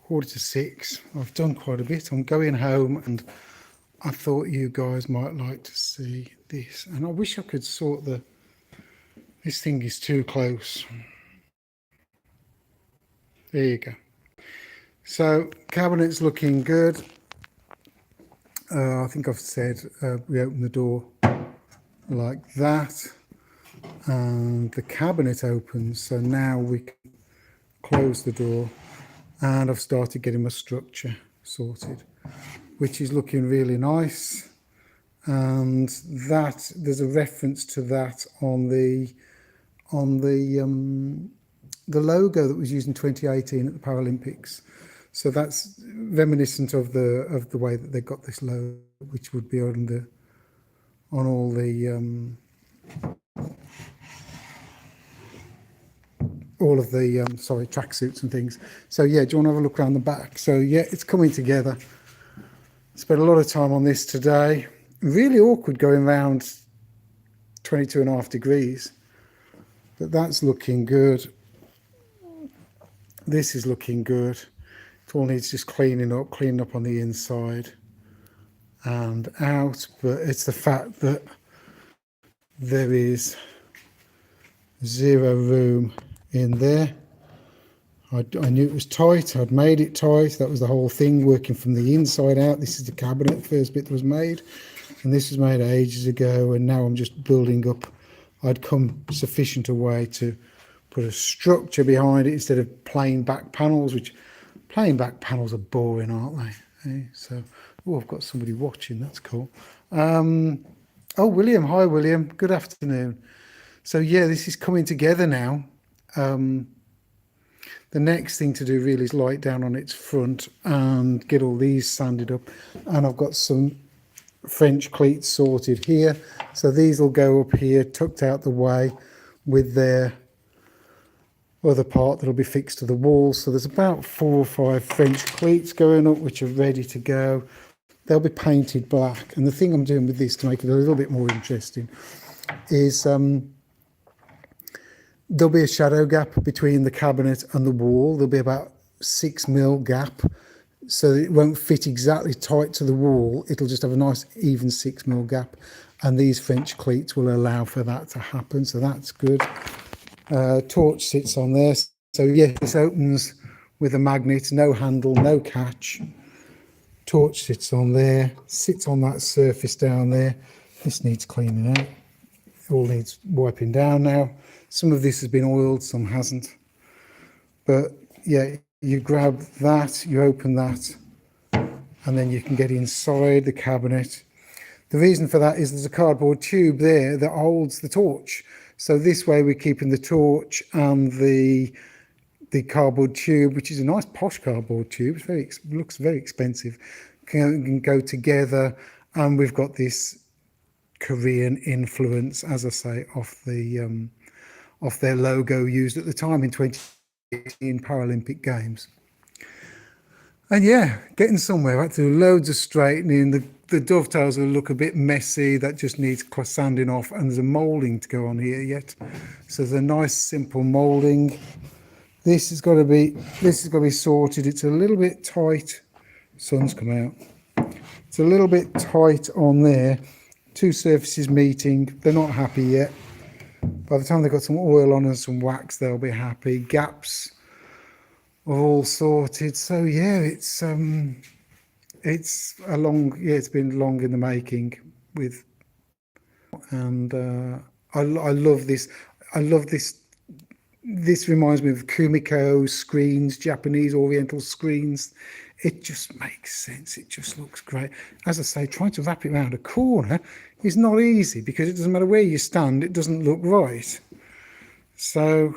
5:45. I've done quite a bit. I'm going home, and I thought you guys might like to see this. And I wish I could sort this thing is too close. There you go. So cabinet's looking good. I think I've said we open the door like that, and the cabinet opens. So now we can close the door, and I've started getting my structure sorted, which is looking really nice. And that there's a reference to that on the logo that was used in 2018 at the Paralympics. So that's reminiscent of the way that they got this logo, which would be on all the tracksuits and things. So yeah, do you want to have a look around the back? So yeah, it's coming together. Spent a lot of time on this today. Really awkward going around 22.5 degrees, but that's looking good. This is looking good. It all needs just cleaning up on the inside and out, but it's the fact that there is zero room in there. I knew it was tight. I'd made it tight. That was the whole thing, working from the inside out. This is the cabinet, first bit that was made, and this was made ages ago, and now I'm just building up. I'd come sufficient away to put a structure behind it instead of plain back panels, which plain back panels are boring, aren't they? So, oh, I've got somebody watching. That's cool. Oh, William. Hi, William. Good afternoon. So yeah, this is coming together now. The next thing to do really is light down on its front and get all these sanded up. And I've got some French cleats sorted here. So these will go up here, tucked out the way, with their other part that'll be fixed to the wall. So there's about 4 or 5 French cleats going up, which are ready to go. They'll be painted black. And the thing I'm doing with this to make it a little bit more interesting is there'll be a shadow gap between the cabinet and the wall. There'll be about 6mm gap, so that it won't fit exactly tight to the wall. It'll just have a nice even 6mm gap, and these French cleats will allow for that to happen, so that's good. Torch sits on there. So yeah, this opens with a magnet, no handle, no catch. Torch sits on there, sits on that surface down there. This needs cleaning out. It all needs wiping down now. Some of this has been oiled, some hasn't. But yeah, you grab that, you open that, and then you can get inside the cabinet. The reason for that is there's a cardboard tube there that holds the torch. So this way we're keeping the torch and the cardboard tube, which is a nice posh cardboard tube. It looks very expensive, can go together. And we've got this Korean influence, as I say, off their logo used at the time in 2018 Paralympic Games. And yeah, getting somewhere. I had to do loads of straightening. The dovetails will look a bit messy. That just needs sanding off. And there's a moulding to go on here yet. So there's a nice simple moulding. This has got to be sorted. It's a little bit tight. Sun's come out. It's a little bit tight on there. 2 surfaces meeting. They're not happy yet. By the time they've got some oil on and some wax, they'll be happy. Gaps are all sorted. So yeah, it's been long in the making with, and I love this. This reminds me of Kumiko screens, Japanese Oriental screens. It just makes sense. It just looks great. As I say, trying to wrap it around a corner is not easy because it doesn't matter where you stand, it doesn't look right. So,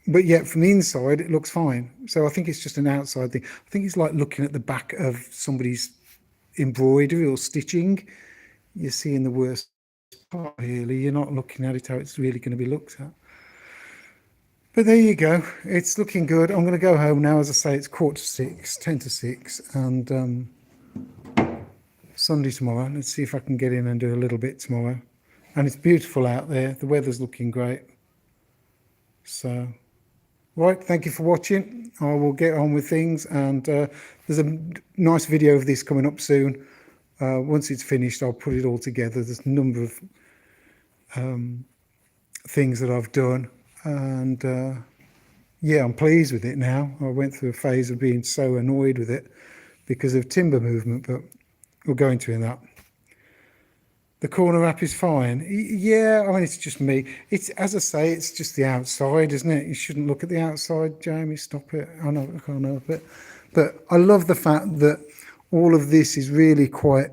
but yet from the inside, it looks fine. So I think it's just an outside thing. I think it's like looking at the back of somebody's embroidery or stitching. You're seeing the worst part, really. You're not looking at it how it's really going to be looked at. But there you go. It's looking good. I'm going to go home now. As I say, it's 5:45, 10 to 6, and Sunday tomorrow. Let's see if I can get in and do a little bit tomorrow. And it's beautiful out there. The weather's looking great. So Right, thank you for watching. I will get on with things, and there's a nice video of this coming up soon. Once it's finished, I'll put it all together. There's a number of things that I've done, and yeah, I'm pleased with it now. I went through a phase of being so annoyed with it because of timber movement, but we'll go into that. The corner wrap is fine. Yeah, I mean, it's just me. It's, as I say, it's just the outside, isn't it? You shouldn't look at the outside, Jamie. Stop it. I know, I can't help it. But I love the fact that all of this is really quite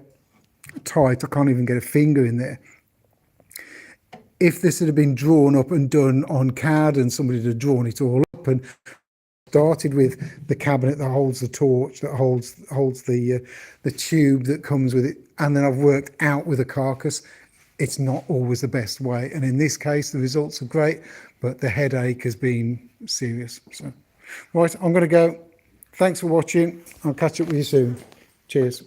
tight. I can't even get a finger in there. If this had been drawn up and done on CAD and somebody had drawn it all up and started with the cabinet that holds the torch, that holds the tube that comes with it, and then I've worked out with a carcass, it's not always the best way. And in this case, the results are great, but the headache has been serious. So, right, I'm going to go. Thanks for watching. I'll catch up with you soon. Cheers.